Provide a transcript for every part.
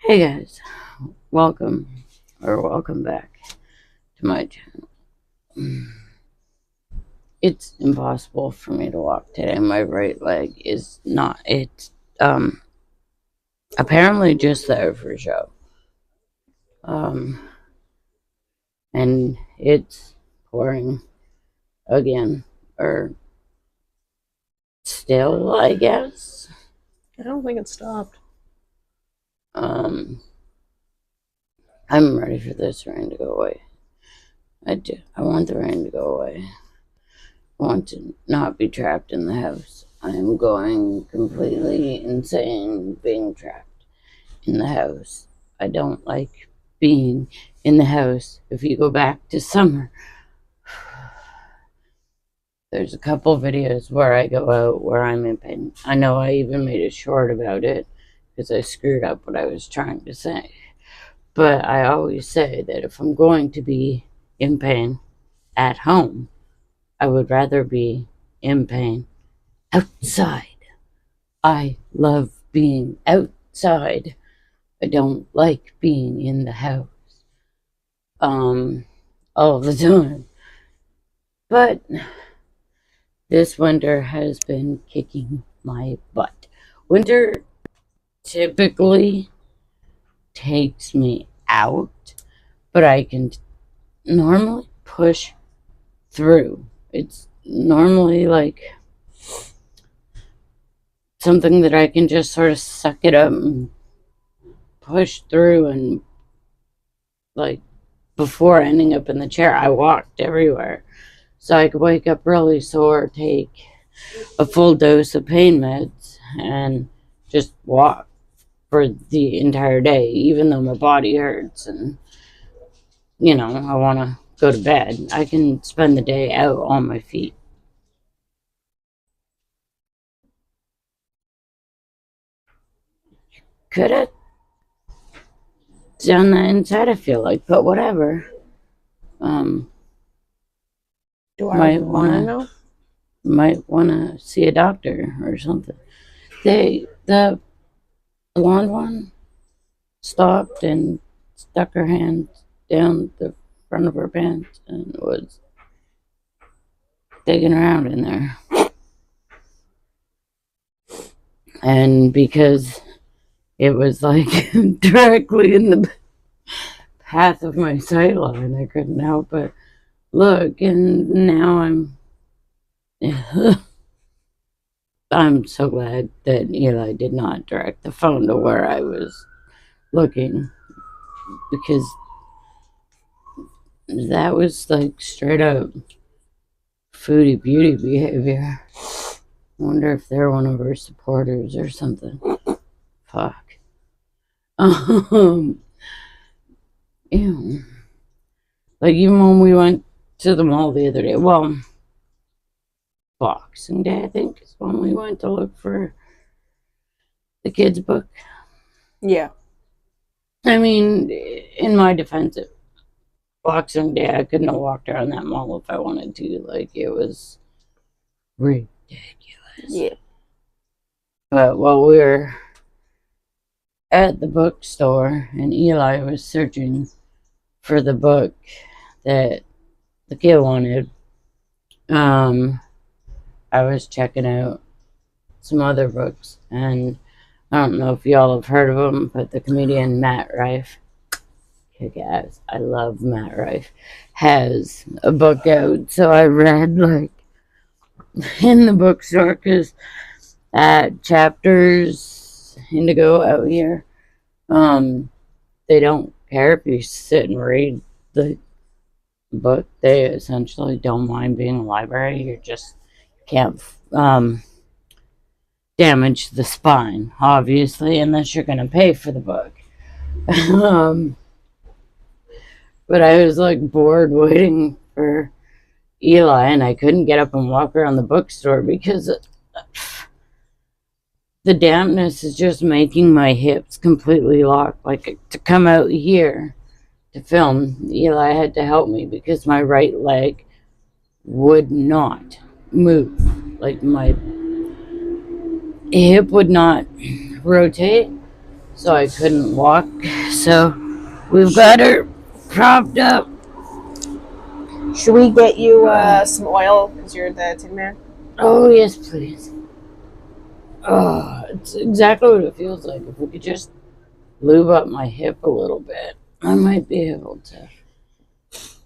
Hey guys, welcome back to my channel. It's impossible for me to walk today. My right leg is not, it's apparently just there for show. And it's pouring again, or still, I guess. I don't think it stopped. I'm ready for this rain to go away. I do. I want the rain to go away. I want to not be trapped in the house. I am going completely insane being trapped in the house. I don't like being in the house. If you go back to summer, there's a couple videos where I go out where I'm in pain. I know I even made a short about it because I screwed up what I was trying to say. But I always say that if I'm going to be in pain at home, I would rather be in pain outside. I love being outside. I don't like being in the house all the time. But this winter has been kicking my butt. Winter typically takes me out, but I can normally push through. It's normally like something that I can just sort of suck it up and push through, and like before ending up in the chair, I walked everywhere. So I could wake up really sore, take a full dose of pain meds, and just walk for the entire day, even though my body hurts and, I want to go to bed. I can spend the day out on my feet. Could have done that inside, I feel like, but whatever. Do I want to know? Might want to see a doctor or something. The blonde one stopped and stuck her hand down the front of her pants and was digging around in there. And because it was like directly in the path of my sight line, I couldn't help but look, and now I'm so glad that Eli did not direct the phone to where I was looking, because that was like straight up foodie beauty behavior. I wonder if they're one of her supporters or something. Fuck. Ew. Like, even when we went to the mall the other day, well, Boxing Day, I think, is when we went to look for the kids' book. Yeah. I mean, in my defense, Boxing Day, I couldn't have walked around that mall if I wanted to. Like, it was ridiculous. Yeah. But while we were at the bookstore and Eli was searching for the book that the kid wanted, I was checking out some other books, and I don't know if y'all have heard of him, but the comedian Matt Rife, kick ass, I love Matt Rife, has a book out. So I read like in the bookstore, because at Chapters Indigo out here, they don't care if you sit and read the book. They essentially don't mind being a library. You just can't damage the spine, obviously, unless you're going to pay for the book. But I was like bored waiting for Eli, and I couldn't get up and walk around the bookstore because the dampness is just making my hips completely lock. Like, to come out here to film, Eli had to help me because my right leg would not move. Like, my hip would not rotate. so I couldn't walk. So we've got her propped up. Should we get you some oil because you're the Tin Man? Oh, yes, please. Oh, it's exactly what it feels like. If we could just lube up my hip a little bit, I might be able to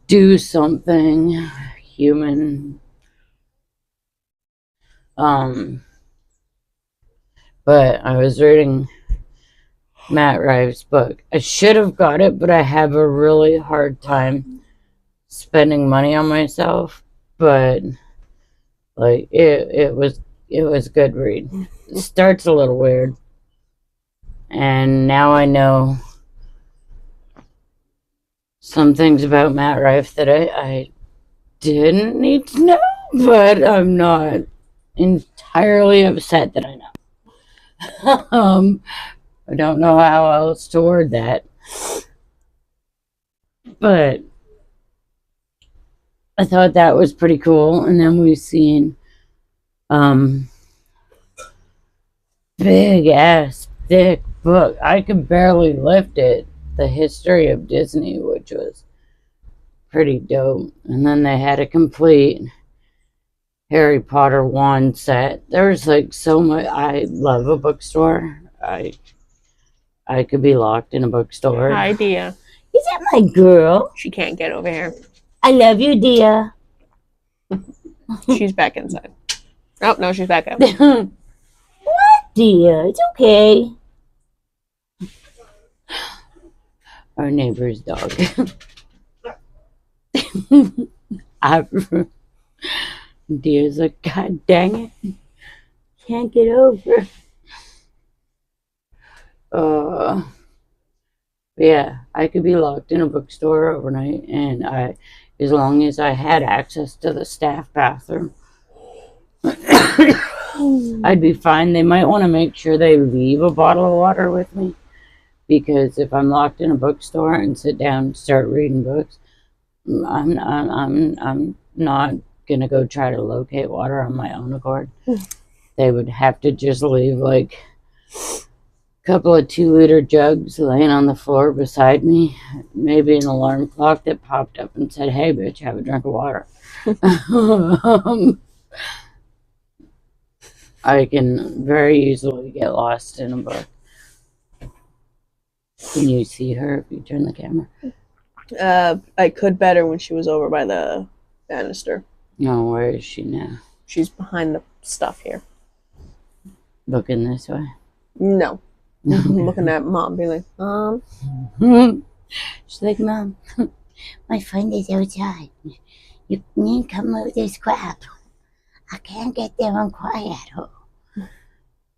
do something human. But I was reading Matt Rife's book. I should have got it, but I have a really hard time spending money on myself. But like it was a good read. It starts a little weird, and now I know some things about Matt Rife that I didn't need to know, but I'm not entirely upset that I know. I don't know how else to word that, but I thought that was pretty cool. And then we've seen big ass thick book. I could barely lift it. The History of Disney, which was pretty dope. And then they had a complete Harry Potter wand set. There's like so much. I love a bookstore. I could be locked in a bookstore. Hi, Dia. Is that my girl? She can't get over here. I love you, Dia. She's back inside. Oh, no, she's back out. What, Dia? It's okay. Our neighbor's dog. Dia's like, God dang it. Can't get over. Yeah, I could be locked in a bookstore overnight, and as long as I had access to the staff bathroom, I'd be fine. They might want to make sure they leave a bottle of water with me, because if I'm locked in a bookstore and sit down and start reading books, I'm not gonna go try to locate water on my own accord. They would have to just leave like a couple of 2-liter jugs laying on the floor beside me, maybe an alarm clock that popped up and said, "Hey, bitch, have a drink of water." I can very easily get lost in a book. Can you see her if you turn the camera? I could better when she was over by the banister. No, where is she now? She's behind the stuff here. Looking this way? No. Looking at Mom, being like, Mom. She's like, Mom, my friend is outside. You need to come move this crap. I can't get there on quiet.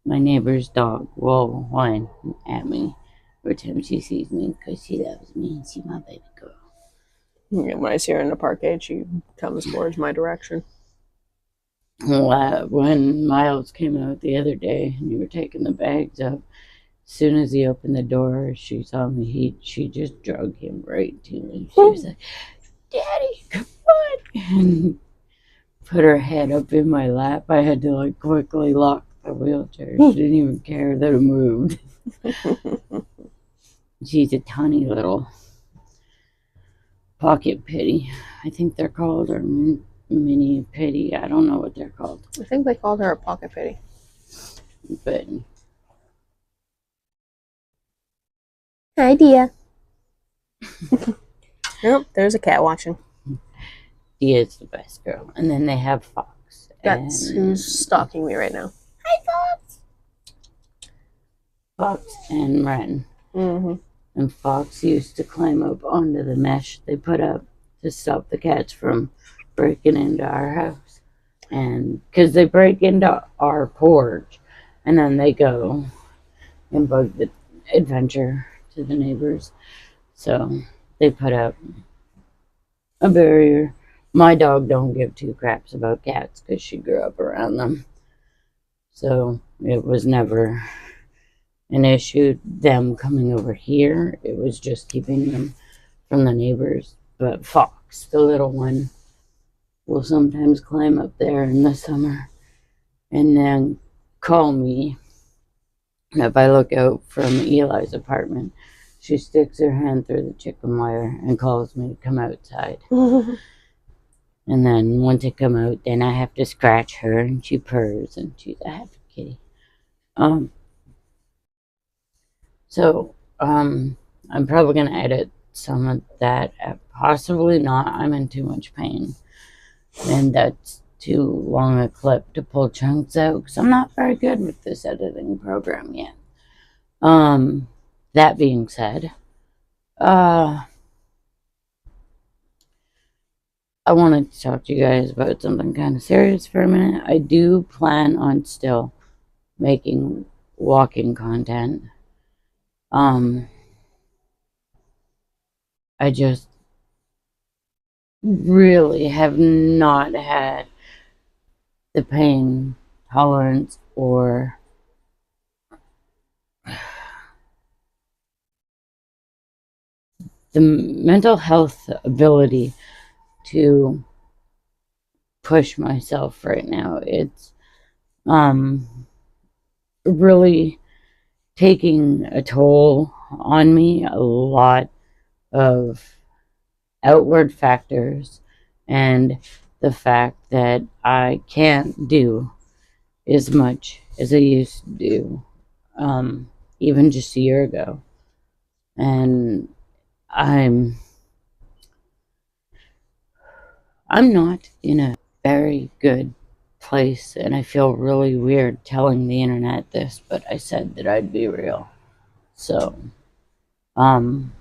My neighbor's dog will whine at me every time she sees me because she loves me and she's my baby girl. Yeah, when I see her in the parkade, she comes towards my direction. When Miles came out the other day and you were taking the bags up, as soon as he opened the door, she saw me. She just drug him right to me. She was like, "Daddy, come on!" and put her head up in my lap. I had to like quickly lock the wheelchair. She didn't even care that it moved. She's a tiny little pocket pitty. I think they're called, or mini pitty. I don't know what they're called. I think they called her a pocket pitty. But hi, Dia. Nope, there's a cat watching. Dia's the best girl. And then they have Fox. That's who's stalking me right now. Hi, Fox. Fox and Ren. Mm-hmm. And Fox used to climb up onto the mesh they put up to stop the cats from breaking into our house. And because they break into our porch, and then they go and bug the adventure to the neighbors. So they put up a barrier. My dog don't give two craps about cats because she grew up around them. So it was never an issue, them coming over here. It was just keeping them from the neighbors. But Fox, the little one, will sometimes climb up there in the summer and then call me If I look out from Eli's apartment, she sticks her hand through the chicken wire and calls me to come outside. And then once I come out, then I have to scratch her, and she purrs, and she's a happy kitty. Um, so I'm probably gonna edit some of that. Possibly not. I'm in too much pain, and that's too long a clip to pull chunks out because I'm not very good with this editing program yet. That being said, I wanted to talk to you guys about something kind of serious for a minute. I do plan on still making walking content. I just really have not had the pain tolerance or the mental health ability to push myself right now. It's really taking a toll on me. A lot of outward factors and the fact that I can't do as much as I used to do, even just a year ago. And I'm not in a very good place, and I feel really weird telling the internet this, but I said that I'd be real. So, um,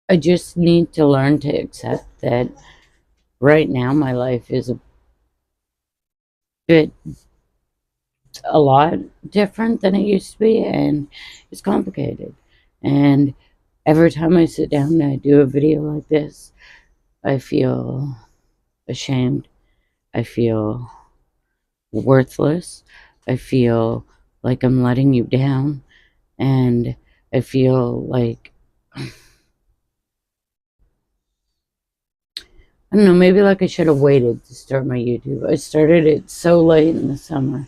I just need to learn to accept that right now my life is bit a lot different than it used to be, and it's complicated. And every time I sit down and I do a video like this, I feel ashamed. I feel worthless. I feel like I'm letting you down. And I feel like, I don't know, maybe like I should have waited to start my YouTube. I started it so late in the summer,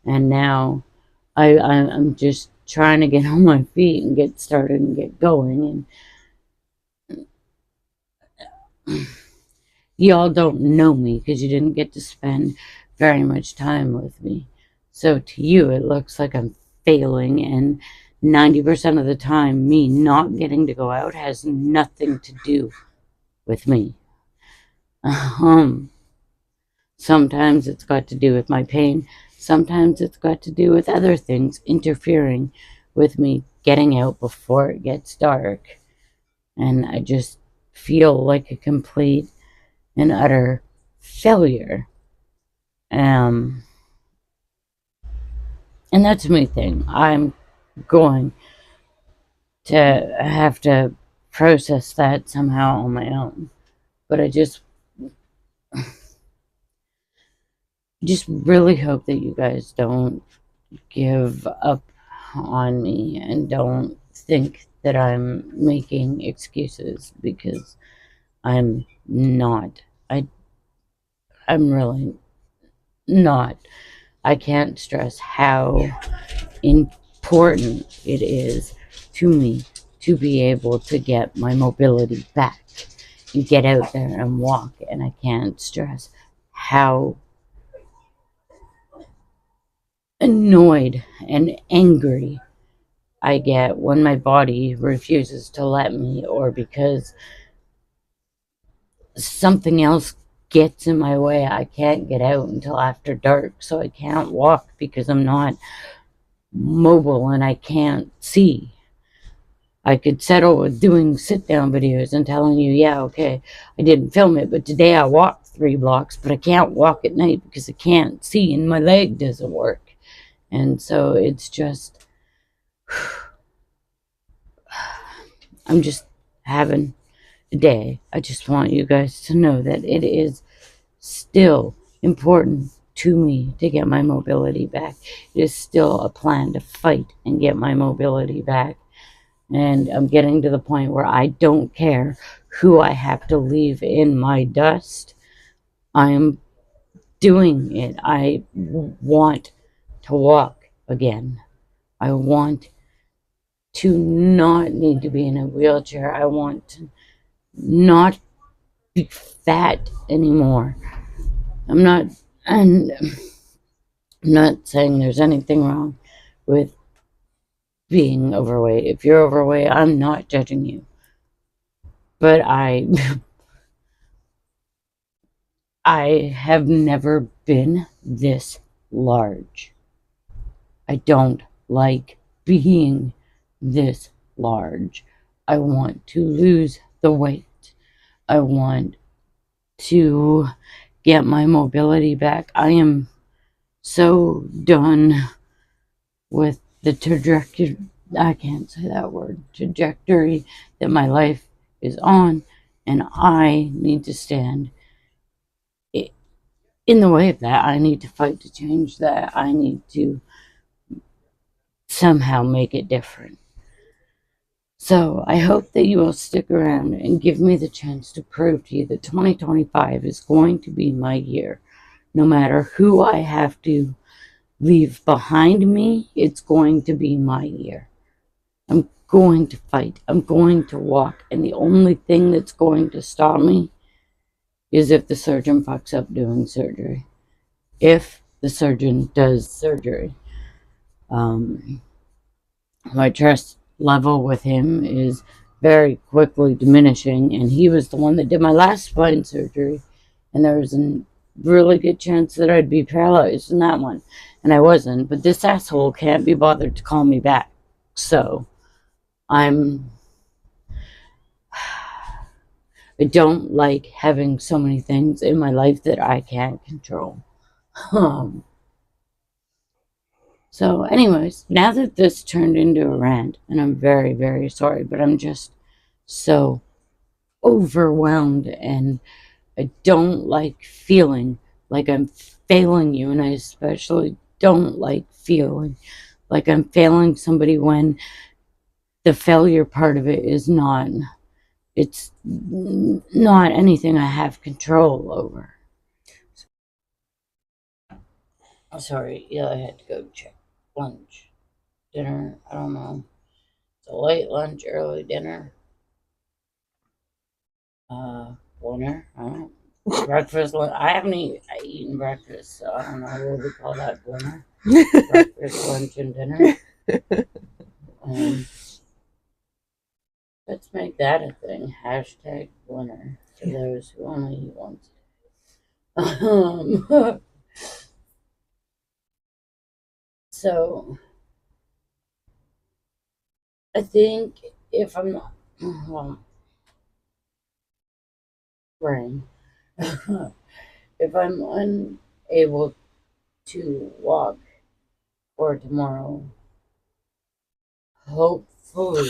and now I'm just trying to get on my feet and get started and get going. And y'all don't know me because you didn't get to spend very much time with me. So to you, it looks like I'm failing, and 90% of the time, me not getting to go out has nothing to do with me. Sometimes it's got to do with my pain. Sometimes it's got to do with other things interfering with me getting out before it gets dark. And I just feel like a complete and utter failure. And that's my thing. I'm going to have to process that somehow on my own. But I just really hope that you guys don't give up on me and don't think that I'm making excuses, because I'm not. I'm really not. I can't stress how important it is to me to be able to get my mobility back and get out there and walk. And I can't stress how annoyed and angry I get when my body refuses to let me, or because something else gets in my way. I can't get out until after dark, so I can't walk because I'm not mobile and I can't see. I could settle with doing sit down videos and telling you, yeah, okay, I didn't film it, but today I walked 3 blocks, but I can't walk at night because I can't see and my leg doesn't work. And so it's just, I'm just having a day. I just want you guys to know that it is still important to me to get my mobility back. It is still a plan to fight and get my mobility back. And I'm getting to the point where I don't care who I have to leave in my dust. I'm doing it. I want to walk again. I want to not need to be in a wheelchair. I want to not be fat anymore. I'm not, and I'm not saying there's anything wrong with being overweight. If you're overweight, I'm not judging you. But I have never been this large. I don't like being this large. I want to lose the weight. I want to get my mobility back. I am so done with the trajectory. I can't say that word. Trajectory that my life is on, and I need to stand in the way of that. I need to fight to change that. I need to somehow make it different. So I hope that you will stick around and give me the chance to prove to you that 2025 is going to be my year. No matter who I have to leave behind me, it's going to be my year. I'm going to fight. I'm going to walk. And the only thing that's going to stop me is if the surgeon fucks up doing surgery. If the surgeon does surgery. My trust level with him is very quickly diminishing, and he was the one that did my last spine surgery, and there was a really good chance that I'd be paralyzed in that one, and I wasn't. But this asshole can't be bothered to call me back, so I'm. I don't like having so many things in my life that I can't control. Um, so, anyways, now that this turned into a rant, and I'm very, very sorry, but I'm just so overwhelmed, and I don't like feeling like I'm failing you, and I especially don't like feeling like I'm failing somebody when the failure part of it is not, it's not anything I have control over. Oh, sorry, yeah, I had to go check lunch, dinner, I don't know. It's a late lunch, early dinner, dinner, I don't know. Breakfast, I haven't eaten breakfast, so I don't know what we call that dinner. Breakfast, lunch, and dinner. Let's make that a thing. Hashtag winner for those who only eat once. So I think if I'm not, well, brain, if I'm unable to walk for tomorrow, hopefully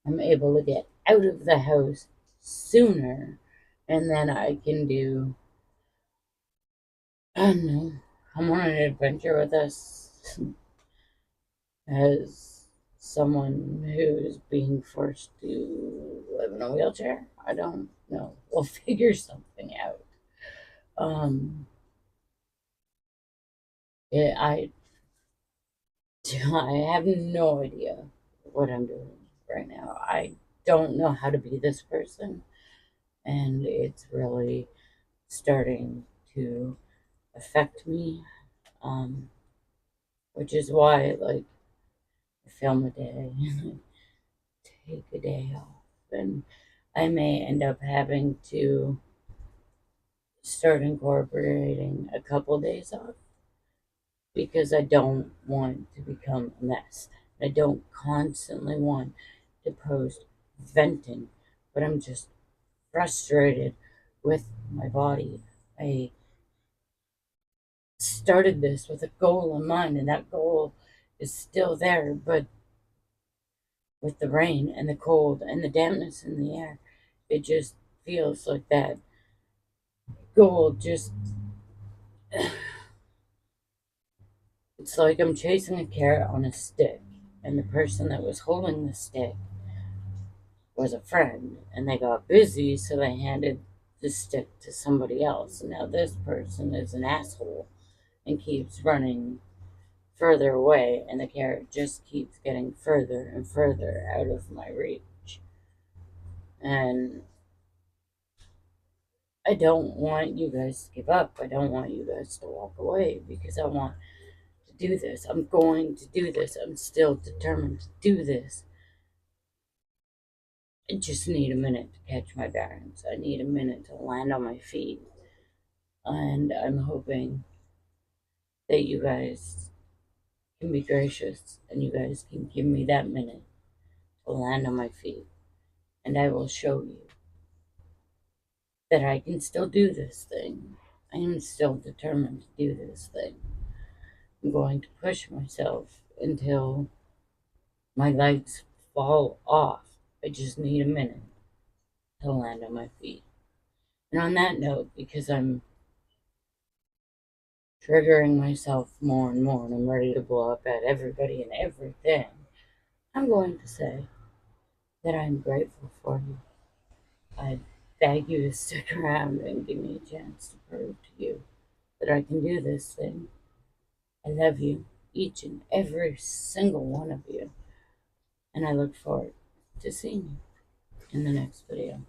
I'm able to get out of the house sooner, and then I can do, I don't know, come on an adventure with us as someone who's being forced to live in a wheelchair. I don't know. We'll figure something out. Um, yeah, I have no idea what I'm doing right now. I don't know how to be this person, and it's really starting to affect me. Um, which is why, like, I film a day, take a day off, and I may end up having to start incorporating a couple days off because I don't want to become a mess. I don't constantly want to post venting, but I'm just frustrated with my body. I started this with a goal in mind, and that goal is still there, but with the rain and the cold and the dampness in the air, it just feels like that goal just. It's like I'm chasing a carrot on a stick, and the person that was holding the stick was a friend, and they got busy, so they handed the stick to somebody else. And now this person is an asshole, and keeps running further away, and the carrot just keeps getting further and further out of my reach. And I don't want you guys to give up. I don't want you guys to walk away because I want to do this. I'm going to do this. I'm still determined to do this. I just need a minute to catch my bearings. I need a minute to land on my feet. And I'm hoping that you guys can be gracious and you guys can give me that minute to land on my feet. And I will show you that I can still do this thing. I am still determined to do this thing. I'm going to push myself until my legs fall off. I just need a minute to land on my feet. And on that note, because I'm triggering myself more and more and I'm ready to blow up at everybody and everything, I'm going to say that I'm grateful for you. I beg you to stick around and give me a chance to prove to you that I can do this thing. I love you, each and every single one of you, and I look forward to seeing you in the next video.